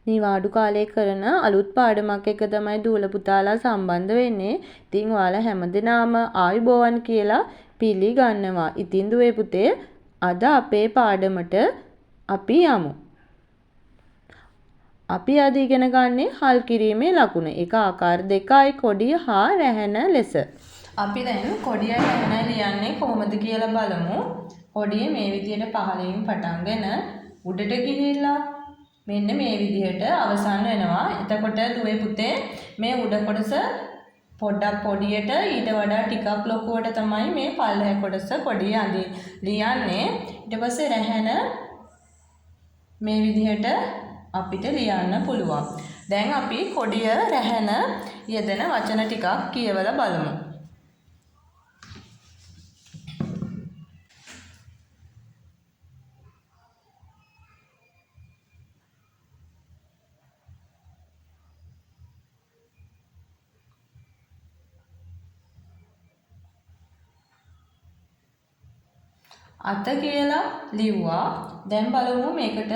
නිවාඩු කාලේ කරන අලුත් පාඩමක් එක තමයි දූල පුතාලා සම්බන්ධ වෙන්නේ. ඉතින් ඔයාලා හැමදෙනාම ආයුබෝවන් කියලා පිළිගන්නවා. ඉතින් දුවේ පුතේ අද අපේ පාඩමට අපි යමු. අපි අද ඉගෙන ගන්නේ හල් කිරීමේ ලකුණ. ඒක ආකාර දෙකයි කොඩිය හා රැහැන ලෙස. අපි දැන් කොඩිය රැහැන ලියන්නේ කොහොමද කියලා බලමු. කොඩිය මේ විදිහට පහළින් පටන්ගෙන උඩට ගිහිල්ලා මෙන්න මේ විදිහට අවසන් වෙනවා. එතකොට දුවේ පුතේ මේ උඩ කොටස පොඩ්ඩක් පොඩියට ඊට වඩා ටිකක් ලොකුවට තමයි මේ පල්ලෙහා කොටස කොඩිය ලියන්නේ. ඊට පස්සේ රැහැන මේ විදිහට අපිට ලියන්න පුළුවන්. දැන් අපි කොඩිය රැහැන යෙදෙන වචන ටිකක් කියවලා බලමු. අත කියලා ලිව්වා. දැන් බලමු මේකට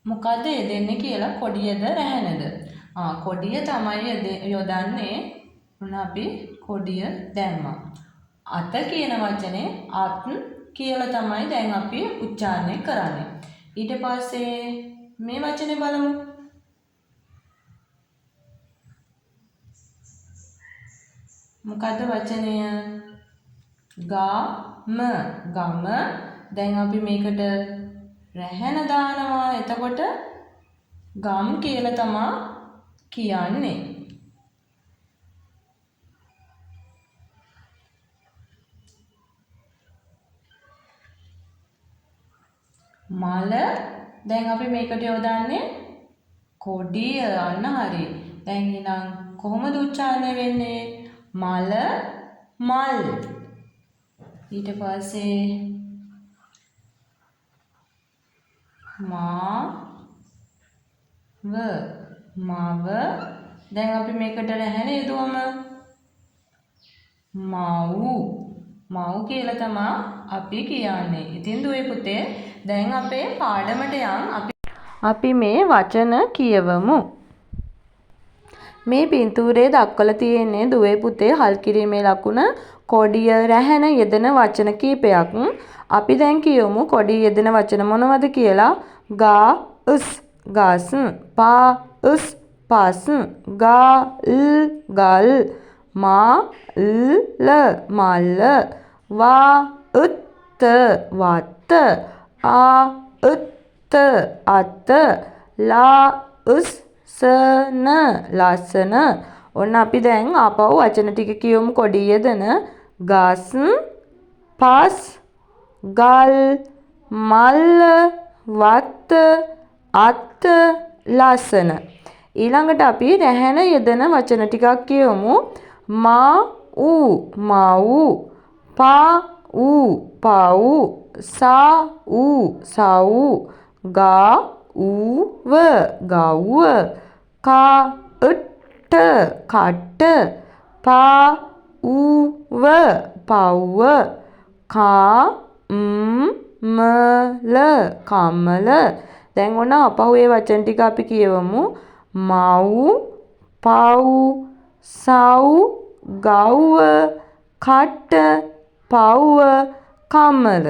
මොකද්ද යෙදෙන්නේ කියලා. කොඩියද රැහැනද? කොඩිය තමයි යොදන්නේ. උන අපි කොඩිය දැම්මා. අත කියන වචනේ අත් කියලා තමයි දැන් අපි උච්චාරණය කරන්නේ. ඊට පස්සේ මේ වචනේ බලමු. මොකද්ද වචනය? ගම. ගම. දැන් අපි මේකට රැහැන දානවා. එතකොට ගම් කියලා තමයි කියන්නේ. මල. දැන් අපි මේකට යොදන්නේ කොඩිය. අන්න හරි. දැන් එහෙනම් කොහොමද උච්චාරණය වෙන්නේ? මල මල්. ඊට පස්සේ මව මව. දැන් අපි මේකට රැහැන යදුවම මව් මව් කියලා තමයි අපි කියන්නේ. ඉතින් දුවේ පුතේ දැන් අපේ පාඩමට අපි මේ වචන කියවමු. මේ පින්තූරයේ දක්වලා තියෙන්නේ දුවේ පුතේ හල් කිරීමේ ලකුණ කොඩිය රැහැන යෙදෙන වචන කීපයක්. අපි දැන් කියමු කොඩිය යෙදෙන වචන මොනවද කියලා. ගස් ගස්. පස් පස්. ගල් මල් මල්ල. වත් වත්. අත් ලස්සන ලස්සන. ඔන්න අපි දැන් ආපහු වචන ටික කියමු කොඩිය යෙදෙන. ගස් පස් ගල් මල්ල වත් අත් ලස්සන. ඊළඟට අපි රැහැන යෙදෙන වචන ටිකක් කියමු. මව් පව් සව් ගව්ව කට පව්ව පව්ව කමල. දැන් ඔන්න අපහු ඒ වචන ටික අපි කියවමු. මව් පව් සව් ගව්ව කට පව්ව කමල.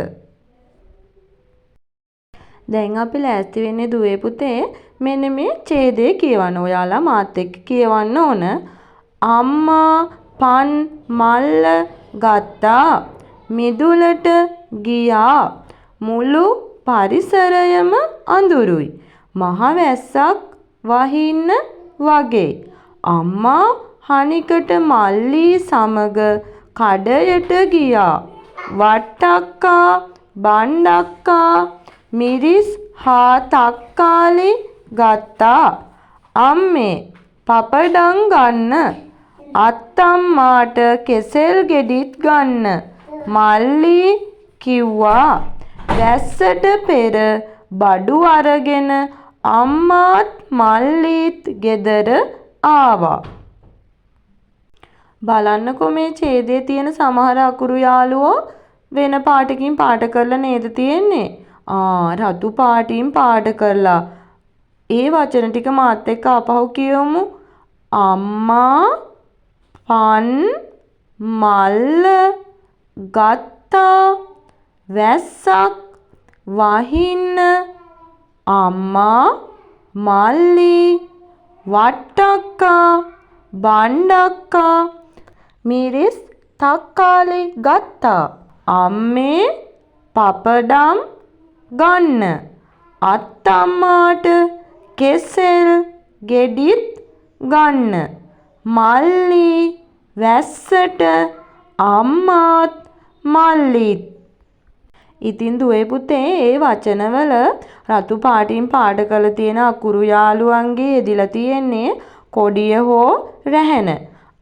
දැන් අපි ලෑස්ති වෙන්නේ දුවේ පුතේ මෙන්න මේ ඡේදය කියවන්න. ඔයාලා මාත් එක්ක කියවන්න ඕන. අම්මා පන් මල්ල ගත්තා මිදුලට ගියා මුළු පරිසරයම අඳුරුයි මහ වැස්සක් වහින්න වගේ. අම්මා හනිකට මල්ලී සමග කඩයට ගියා. වට්ටක්කා බණ්ඩක්කා මිරිස් හා තක්කාලි ගත්තා. අම්මේ පපඩම් ගන්න. අත්තම්මාට කෙසෙල් ගෙඩිත් ගන්න. මල්ලී කිව්වා. වැස්සට පෙර බඩු අරගෙන අම්මාත් මල්ලීත් ගෙදර ආවා. බලන්නකෝ මේ ඡේදයේ තියෙන සමහර අකුරු යාළුවෝ වෙන පාටකින් පාට කරලා නේද තියෙන්නේ. රතු පාටින් පාට කරලා ඒ වචන ටික මාත් එක්ක ආපහු කියවමු. අම්මා පන් මල්ල ගත්තා වැස්සක් වහින්න. අම්මා මල්ලි වට්ටක්කා බණ්ඩක්කා මිරිස් තක්කාලි ගත්තා. අම්මේ පපඩම් ගන්න. අත්තම්මාට කෙසෙල් ගෙඩිත් ගන්න. මල්ලි වැස්සට අම්මාත් මල්ලිත්. ඉතින් දුවේ පුතේ ඒ වචනවල රතු පාටින් පාට කරලා තියෙන අකුරු යාළුවන්ගේ යෙදිලා තියෙන්නේ කොඩිය හෝ රැහැන.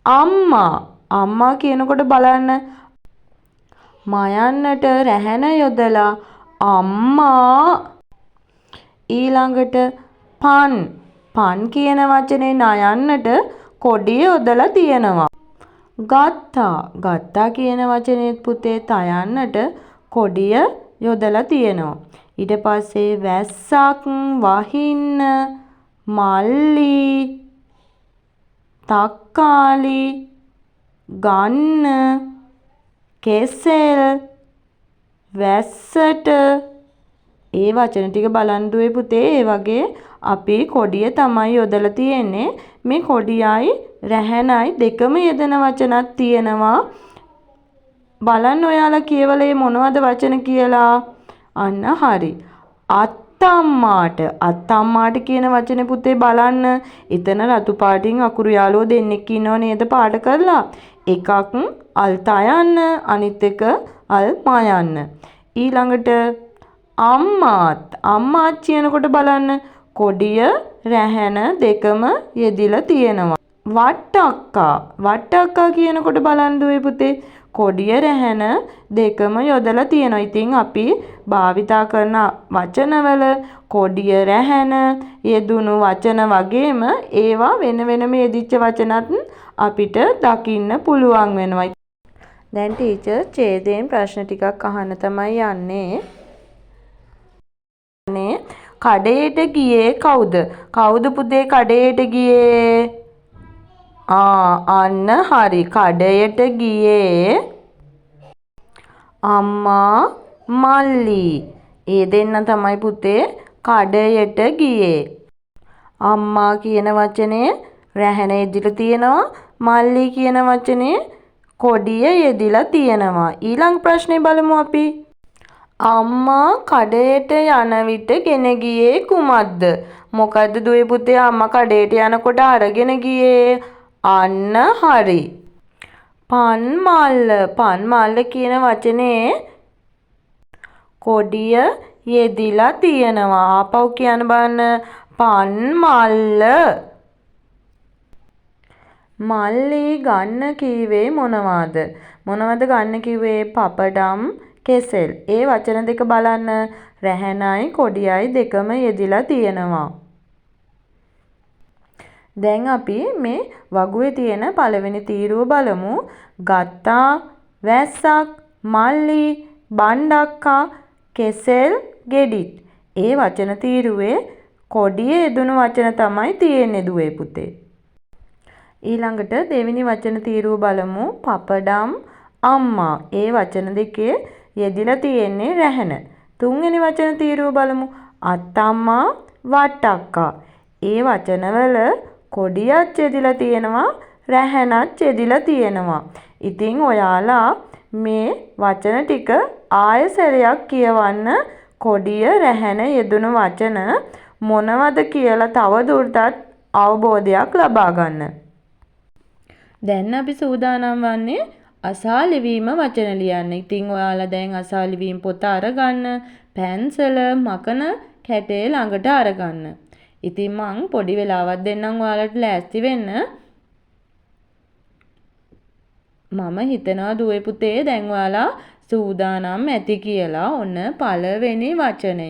අම්මා කියනකොට බලන්න මයන්නට රැහැන යොදලා අම්මා. ඊළඟට පන් කියන වචනේ නයන්නට කොඩිය යොදලා තියෙනවා. ගත්තා කියන වචනේත් පුතේ තයන්නට කොඩිය යොදලා තියෙනවා. ඊට පස්සේ වැස්සක් වහින්න මල්ලි තක්කාලි ගන්න කෙසෙල් වැස්සට. ඒ වචන ටික බලන් දුවේ පුතේ ඒ වගේ අපි කොඩිය තමයි යොදලා තියෙන්නේ. මේ කොඩියයි රැහැනයි දෙකම යෙදෙන වචනක් තියෙනවා. බලන්න ඔයාලා කියවලේ මොනවද වචන කියලා. අන්න හරි. අත්තම්මාට කියන වචනේ පුතේ බලන්න. එතන රතු පාටින් අකුරු යාළුවෝ දෙන්නෙක් ඉන්නව නේද පාට කරලා. එකක් අල් තයන්න අනිත් එක අල් මයන්න. ඊළඟට අම්මාත් කියනකොට බලන්න කොඩිය රැහැන දෙකම යෙදිලා තියෙනවා. වට්ටක්කා කියනකොට බලන්න දුවේ පුතේ කොඩිය රැහැන දෙකම යොදලා තියෙනවා. ඉතින් අපි භාවිතා කරන වචනවල කොඩිය රැහැන යෙදුණු වචන වගේම ඒවා වෙන වෙනම යෙදිච්ච වචනත් අපිට දකින්න පුළුවන් වෙනවා. දැන් ටීචර් ඡේදයෙන් ප්‍රශ්න ටිකක් අහන්න තමයි යන්නේ. කඩේට ගියේ කවුද? කවුද පුතේ කඩේට ගියේ? අන්න හරි. කඩයට ගියේ අම්මා මල්ලි. ඒ දෙන්න තමයි පුතේ කඩයට ගියේ. අම්මා කියන වචනේ රැහැන යෙදිලා තියෙනවා. මල්ලි කියන වචනේ කොඩිය යෙදිලා තියෙනවා. ඊළඟ ප්‍රශ්නේ බලමු අපි. අම්මා කඩේට යන විට ගෙන ගියේ කුමක්ද? මොකද්ද දුවේ පුතේ අම්මා කඩේට යනකොට අරගෙන ගියේ? අන්න හරි. පන් මල්ල කියන වචනේ කොඩිය යෙදිලා තියෙනවා. ආපහු කියන්න බලන්න. පන් මල්ල. මල්ලි ගන්න කිව්වේ මොනවද? ගන්න කිව්වේ පපඩම් කෙසෙල්. ඒ වචන දෙක බලන්න රැහැනයි කොඩියයි දෙකම යෙදිලා තියෙනවා. දැන් අපි මේ වගුවේ තියෙන පළවෙනි තීරුව බලමු. ගත්තා වැස්සක් මල්ලි බණ්ඩක්කා කෙසෙල් ගෙඩිත්. ඒ වචන තීරුවේ කොඩිය යෙදුණු වචන තමයි තියෙන්නේ දුවේ පුතේ. ඊළඟට දෙවෙනි වචන තීරුව බලමු. පපඩම් අම්මා. ඒ වචන දෙකේ යෙදිලා තියෙන්නේ රැහැන. තුන්වෙනි වචන තීරුව බලමු. අත්තම්මා වට්ටක්කා. ඒ වචනවල කොඩියක් යෙදිලා තියෙනවා රැහැනක් යෙදිලා තියෙනවා. ඉතින් ඔයාලා මේ වචන ටික ආයෙසරයක් කියවන්න. කොඩිය රැහැන යෙදුණු වචන මොනවද කියලා තව දුරටත් අවබෝධයක් ලබා ගන්න. දැන් අපි සූදානම් වන්නේ අසා ලිවීම වචන ලියන්න. ඉතින් ඔයාලා දැන් අසා ලිවීම පොත අරගන්න. පැන්සල මකන කැටේ ළඟට අරගන්න. ඉතින් මං පොඩි වෙලාවක් දෙන්නම් ඔයාලට ලෑස්ති වෙන්න. මම හිතනවා දුවේ පුතේ දැන් ඔයාලා සූදානම් ඇති කියලා. ඔන්න පළවෙනි වචනය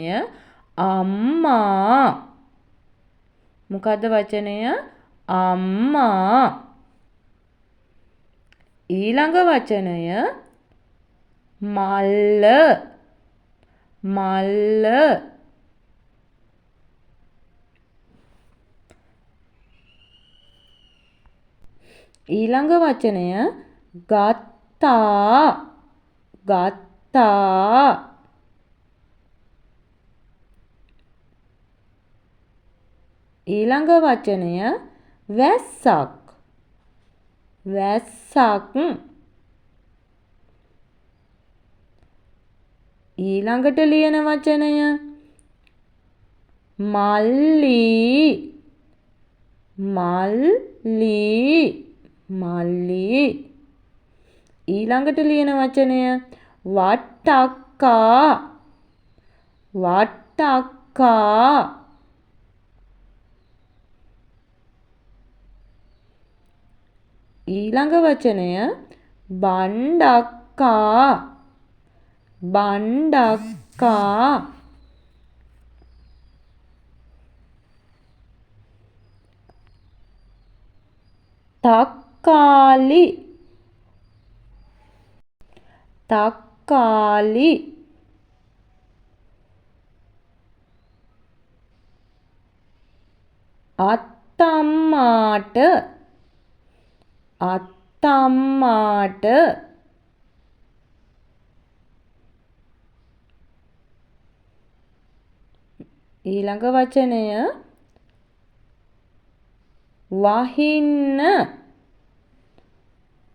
අම්මා. මොකද්ද වචනය? අම්මා. ඊළඟ වචනය මල්ල. ඊළඟ වචනය ගත්තා. ගත්තා. ඊළඟ වචනය වැස්සක්. වැස්සක්. ඊළඟට ලියන වචනය මල්ලි. මල්ලි. මල්ලි. ඊළඟට ලියන වචනය වට්ටක්කා. වට්ටක්කා. ඊළඟ වචනය බණ්ඩක්කා. බණ්ඩක්කා. තක්කාලි. තක්කාලි. අත්තම්මාට. අත්තම්මාට. ඊළඟ වචනය වහින්න.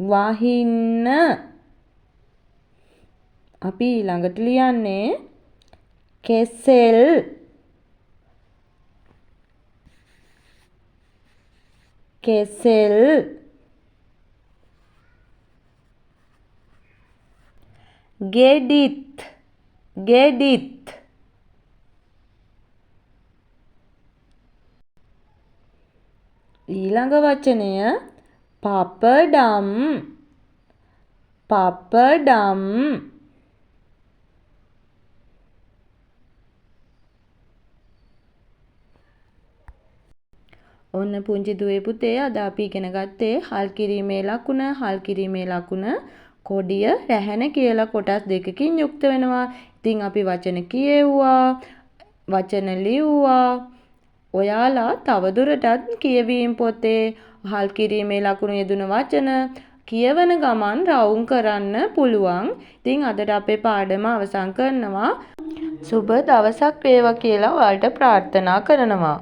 වහින්න. අපි ඊළඟට ලියන්නේ කෙසෙල්. කෙසෙල්. ගෙඩිත්. ගෙඩිත්. ඊළඟ වචනය පපඩම්. පපඩම්. ඔන්න පුංචි දුවේ පුතේ අද අපි ඉගෙන ගත්තේ හල් කිරීමේ ලකුණ. හල් කිරීමේ ලකුණ කොඩිය රැහැන කියලා කොටස් දෙකකින් යුක්ත වෙනවා. ඉතින් අපි වචන කියෙව්වා. වචන ලිව්වා. ඔයාලා තවදුරටත් කියවීම් පොතේ හල් කිරීමේ ලකුණු යෙදුන වචන කියවන ගමන් රවුම් කරන්න පුළුවන්. ඉතින් අදට අපේ පාඩම අවසන් කරනවා. සුබ දවසක් වේවා කියලා ඔයාලට ප්‍රාර්ථනා කරනවා.